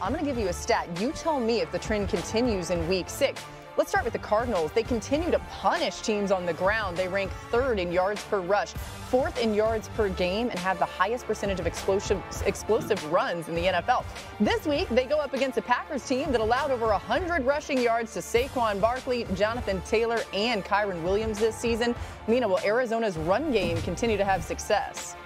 I'm going to give you a stat. You tell me if the trend continues in week 6. Let's start with the Cardinals. They continue to punish teams on the ground. They rank 3rd in yards per rush, 4th in yards per game, and have the highest percentage of explosive runs in the NFL. This week, they go up against a Packers team that allowed over 100 rushing yards to Saquon Barkley, Jonathan Taylor, and Kyren Williams this season. Mina, will Arizona's run game continue to have success?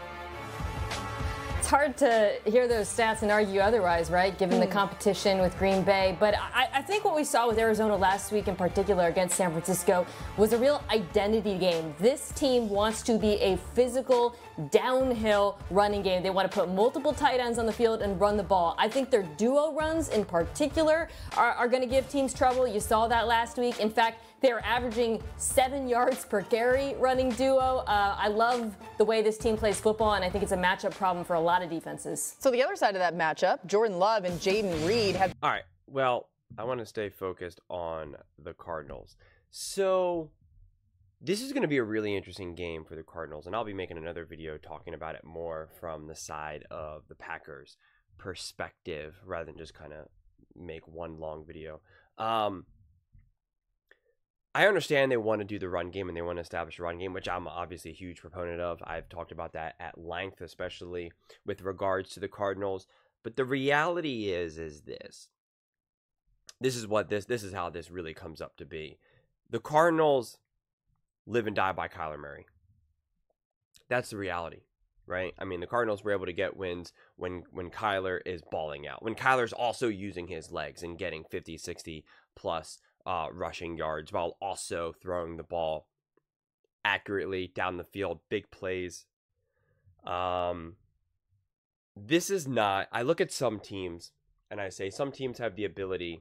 It's hard to hear those stats and argue otherwise, right, given the competition with Green Bay. But I think what we saw with Arizona last week in particular against San Francisco was a real identity game. This team wants to be a physical, downhill running game. They want to put multiple tight ends on the field and run the ball. I think their duo runs in particular are going to give teams trouble. You saw that last week. In fact, they're averaging 7 yards per carry running duo. I love the way this team plays football, and I think it's a matchup problem for a lot of defenses. So the other side of that matchup, Jordan Love and Jaden Reed have... All right, well, I want to stay focused on the Cardinals. So this is going to be a really interesting game for the Cardinals, and I'll be making another video talking about it more from the side of the Packers perspective rather than just kind of make one long video. I understand they want to do the run game and they want to establish a run game, which I'm obviously a huge proponent of. I've talked about that at length, especially with regards to the Cardinals. But the reality is this. This is how this really comes up to be. The Cardinals live and die by Kyler Murray. That's the reality, right? I mean, the Cardinals were able to get wins when Kyler is balling out. When Kyler's also using his legs and getting 50, 60 plus rushing yards while also throwing the ball accurately down the field, big plays. This is not, I look at some teams and I say some teams have the ability,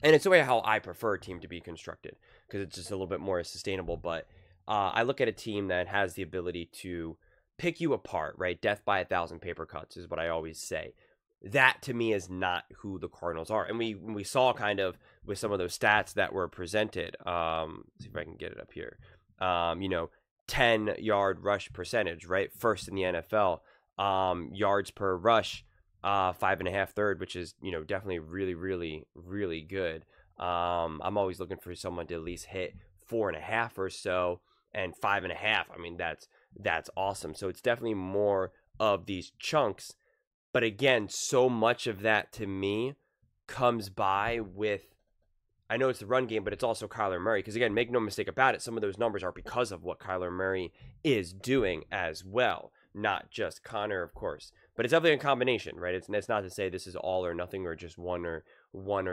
and it's the way how I prefer a team to be constructed because it's just a little bit more sustainable, but I look at a team that has the ability to pick you apart, right? Death by 1,000 paper cuts is what I always say. That to me is not who the Cardinals are. And we saw kind of with some of those stats that were presented. Let's see if I can get it up here. 10-yard rush percentage, right? First in the NFL. Yards per rush, 5.5 third, which is, definitely really, really, really good. I'm always looking for someone to at least hit 4.5 or so, and 5.5. I mean, that's awesome. So it's definitely more of these chunks. But again, so much of that to me comes by with, I know it's the run game, but it's also Kyler Murray. Because again, make no mistake about it, some of those numbers are because of what Kyler Murray is doing as well. Not just Connor, of course. But it's definitely a combination, right? It's not to say this is all or nothing or just one or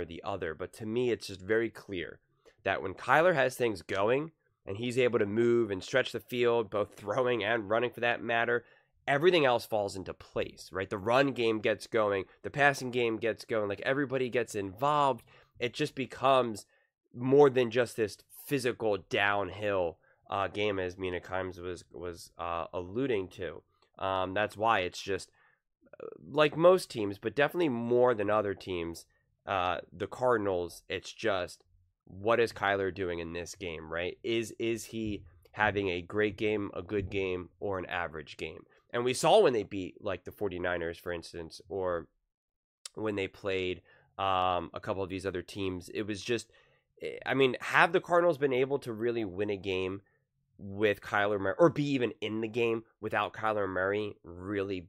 the other. But to me, it's just very clear that when Kyler has things going and he's able to move and stretch the field, both throwing and running for that matter, everything else falls into place, right? The run game gets going, the passing game gets going, like everybody gets involved. It just becomes more than just this physical downhill game, as Mina Kimes was alluding to. That's why it's just like most teams, but definitely more than other teams. The Cardinals, it's just, what is Kyler doing in this game, right? Is he having a great game, a good game, or an average game? And we saw when they beat like the 49ers, for instance, or when they played a couple of these other teams. It was just, I mean, have the Cardinals been able to really win a game with Kyler Murray, or be even in the game without Kyler Murray really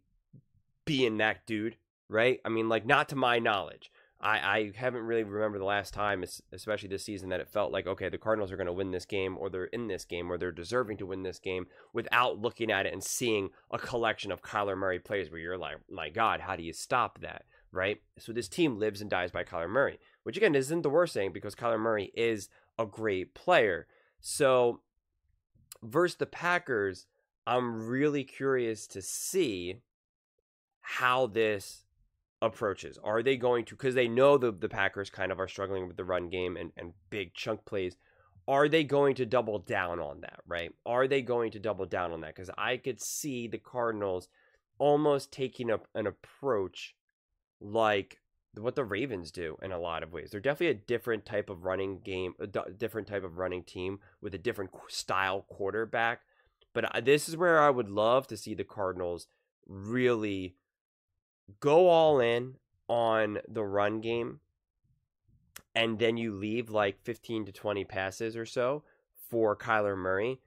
being that dude, right? I mean, like, not to my knowledge. I haven't really remembered the last time, especially this season, that it felt like, okay, the Cardinals are going to win this game, or they're in this game, or they're deserving to win this game, without looking at it and seeing a collection of Kyler Murray plays where you're like, my God, how do you stop that, right? So this team lives and dies by Kyler Murray, which again isn't the worst thing because Kyler Murray is a great player. So versus the Packers, I'm really curious to see how this approaches. Are they going to, because they know the Packers kind of are struggling with the run game and big chunk plays, are they going to double down on that, right? Are they going to double down on that? Because I could see the Cardinals almost taking an approach like what the Ravens do in a lot of ways. They're definitely a different type of running game, a different type of running team with a different style quarterback. But this is where I would love to see the Cardinals really go all in on the run game, and then you leave like 15 to 20 passes or so for Kyler Murray,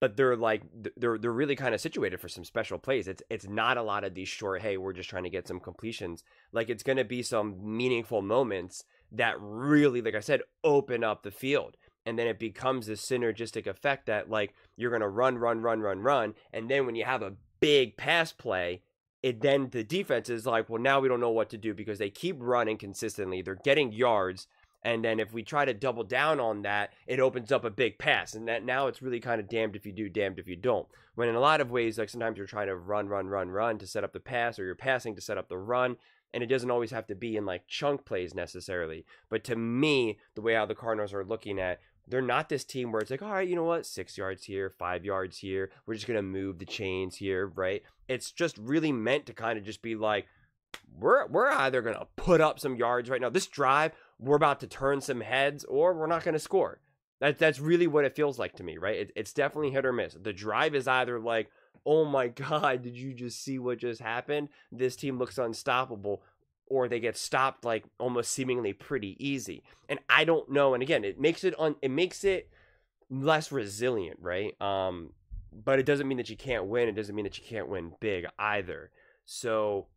but they're really kind of situated for some special plays. It's not a lot of these short, hey, we're just trying to get some completions. Like, it's going to be some meaningful moments that really, like I said, open up the field. And then it becomes this synergistic effect that, like, you're going to run. And then when you have a big pass play, then the defense is like, well, now we don't know what to do because they keep running consistently. They're getting yards. And then if we try to double down on that, it opens up a big pass. And that now it's really kind of damned if you do, damned if you don't. When in a lot of ways, like, sometimes you're trying to run to set up the pass, or you're passing to set up the run. And it doesn't always have to be in like chunk plays necessarily. But to me, the way how the Cardinals are looking at, they're not this team where it's like, all right, you know what, 6 yards here, 5 yards here. We're just going to move the chains here, right? It's just really meant to kind of just be like, we're either going to put up some yards right now. This drive, we're about to turn some heads, or we're not going to score. That's really what it feels like to me, right? It's definitely hit or miss. The drive is either like, oh my God, did you just see what just happened? This team looks unstoppable. Or they get stopped like almost seemingly pretty easy. And I don't know. And again, it makes it less resilient, right? But it doesn't mean that you can't win. It doesn't mean that you can't win big either. So,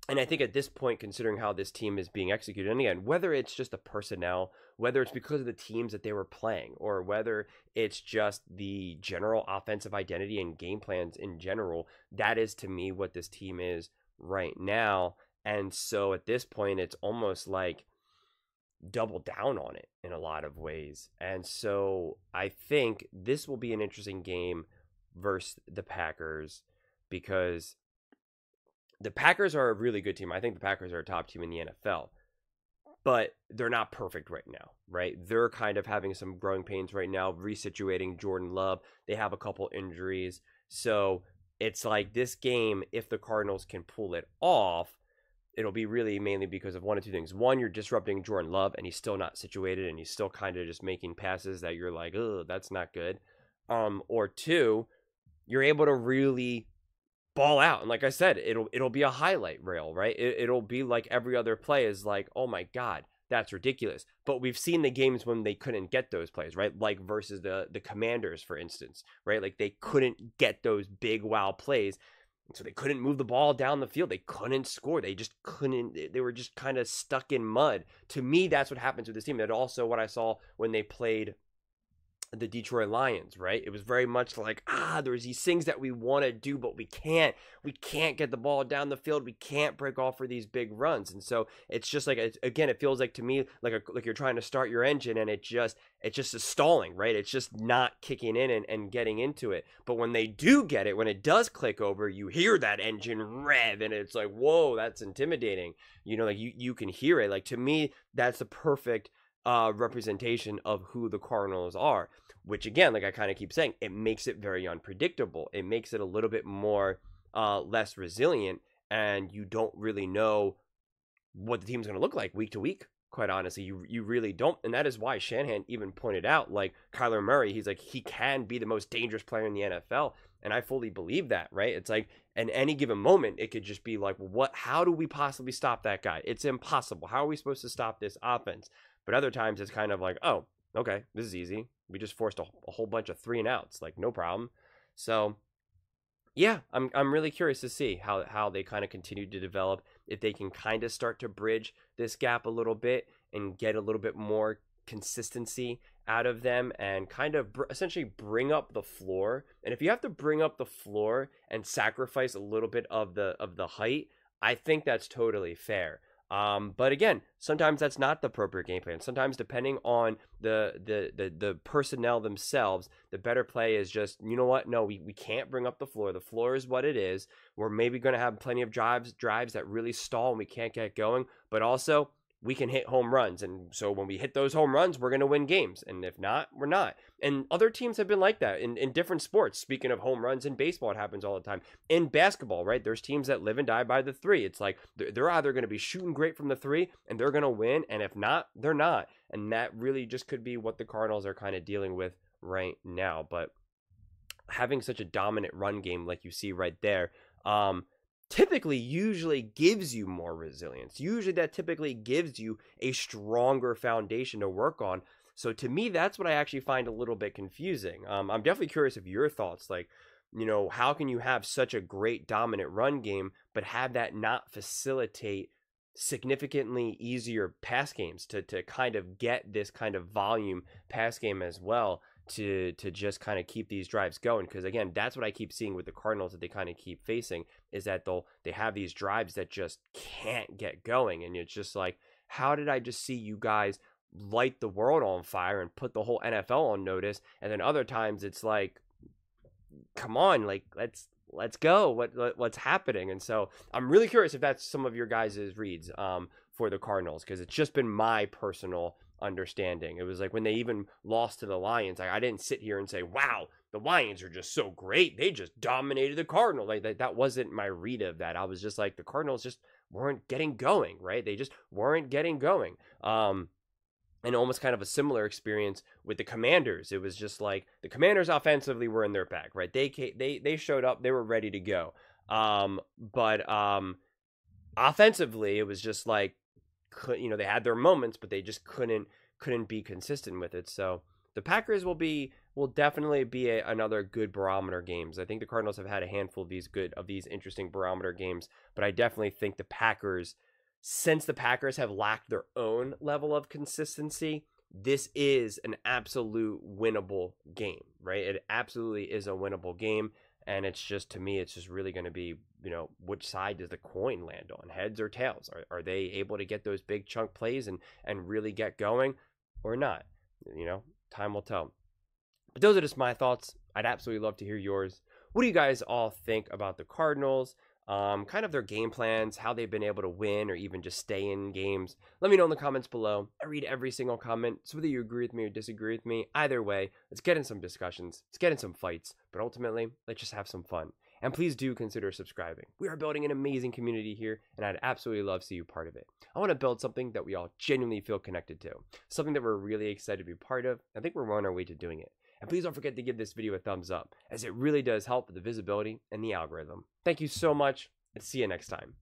and I think at this point, considering how this team is being executed, and again, whether it's just the personnel, whether it's because of the teams that they were playing, or whether it's just the general offensive identity and game plans in general, that is to me what this team is right now. And so at this point, it's almost like double down on it in a lot of ways. And so I think this will be an interesting game versus the Packers, because the Packers are a really good team. I think the Packers are a top team in the NFL, but they're not perfect right now, right? They're kind of having some growing pains right now, resituating Jordan Love. They have a couple injuries. So it's like this game, if the Cardinals can pull it off, it'll be really mainly because of one of two things. One, you're disrupting Jordan Love, and he's still not situated, and he's still kind of just making passes that you're like, oh, that's not good. Or two, you're able to really ball out. And like I said, it'll be a highlight reel, right? It'll be like every other play is like, oh my God, that's ridiculous. But we've seen the games when they couldn't get those plays, right? Like versus the Commanders, for instance, right? Like they couldn't get those big wow plays. So they couldn't move the ball down the field. They couldn't score. They just couldn't. They were just kind of stuck in mud. To me, that's what happens with this team. That's also what I saw when they played the Detroit Lions, right? It was very much like, there's these things that we want to do, but we can't. We can't get the ball down the field. We can't break off for these big runs. And so it's just like, again, it feels like to me like you're trying to start your engine, and it's just is stalling, right? It's just not kicking in and getting into it. But when they do get it, when it does click over, you hear that engine rev, and it's like, whoa, that's intimidating. You know, like you can hear it. Like, to me, that's the perfect representation of who the Cardinals are, which again, like I kind of keep saying, it makes it very unpredictable. It makes it a little bit more less resilient, and you don't really know what the team's going to look like week to week. Quite honestly, you really don't. And that is why Shanahan even pointed out, like, Kyler Murray, he's like, he can be the most dangerous player in the NFL. And I fully believe that, right? It's like, in any given moment, it could just be like, how do we possibly stop that guy? It's impossible. How are we supposed to stop this offense? But other times it's kind of like, oh, okay, this is easy. We just forced a whole bunch of 3 and outs, like, no problem. So yeah, I'm really curious to see how they kind of continue to develop, if they can kind of start to bridge this gap a little bit and get a little bit more consistency out of them, and kind of essentially bring up the floor. And if you have to bring up the floor and sacrifice a little bit of the height, I think that's totally fair. But again, sometimes that's not the appropriate game plan. Sometimes, depending on the personnel themselves, the better play is just, you know what? No, we can't bring up the floor. The floor is what it is. We're maybe going to have plenty of drives that really stall and we can't get going, but also we can hit home runs. And so when we hit those home runs, we're going to win games. And if not, we're not. And other teams have been like that in different sports. Speaking of home runs in baseball, it happens all the time. In basketball, right? There's teams that live and die by the 3. It's like they're either going to be shooting great from the 3 and they're going to win. And if not, they're not. And that really just could be what the Cardinals are kind of dealing with right now. But having such a dominant run game like you see right there, typically usually gives you more resilience. Usually that typically gives you a stronger foundation to work on. So to me, that's what I actually find a little bit confusing. I'm definitely curious of your thoughts. Like, how can you have such a great dominant run game, but have that not facilitate significantly easier pass games to kind of get this kind of volume pass game as well to just kind of keep these drives going? Because again, that's what I keep seeing with the Cardinals that they kind of keep facing, is that they have these drives that just can't get going. And it's just like, how did I just see you guys light the world on fire and put the whole NFL on notice? And then other times it's like, come on, like let's go. What's happening? And so I'm really curious if that's some of your guys' reads for the Cardinals, because it's just been my personal understanding. It was like when they even lost to the Lions, I didn't sit here and say, wow, the Lions are just so great, they just dominated the Cardinals. Like that wasn't my read of that. I was just like, the Cardinals just weren't getting going, right? They just weren't getting going. And almost kind of a similar experience with the Commanders. It was just like the Commanders offensively were in their bag, right? They showed up, they were ready to go. But offensively, it was just like, they had their moments, but they just couldn't be consistent with it. So the Packers will definitely be another good barometer games. I think the Cardinals have had a handful of these interesting barometer games, but I definitely think the Packers, since the Packers have lacked their own level of consistency, this is an absolute winnable game, right? It absolutely is a winnable game. And it's just, to me, it's just really going to be, which side does the coin land on, heads or tails? Are they able to get those big chunk plays and really get going or not? Time will tell. But those are just my thoughts. I'd absolutely love to hear yours. What do you guys all think about the Cardinals? Kind of their game plans, how they've been able to win or even just stay in games. Let me know in the comments below. I read every single comment, so whether you agree with me or disagree with me, either way, let's get in some discussions, let's get in some fights, but ultimately, let's just have some fun. And please do consider subscribing. We are building an amazing community here, and I'd absolutely love to see you part of it. I want to build something that we all genuinely feel connected to, something that we're really excited to be part of. I think we're on our way to doing it. And please don't forget to give this video a thumbs up, as it really does help with the visibility and the algorithm. Thank you so much, and see you next time.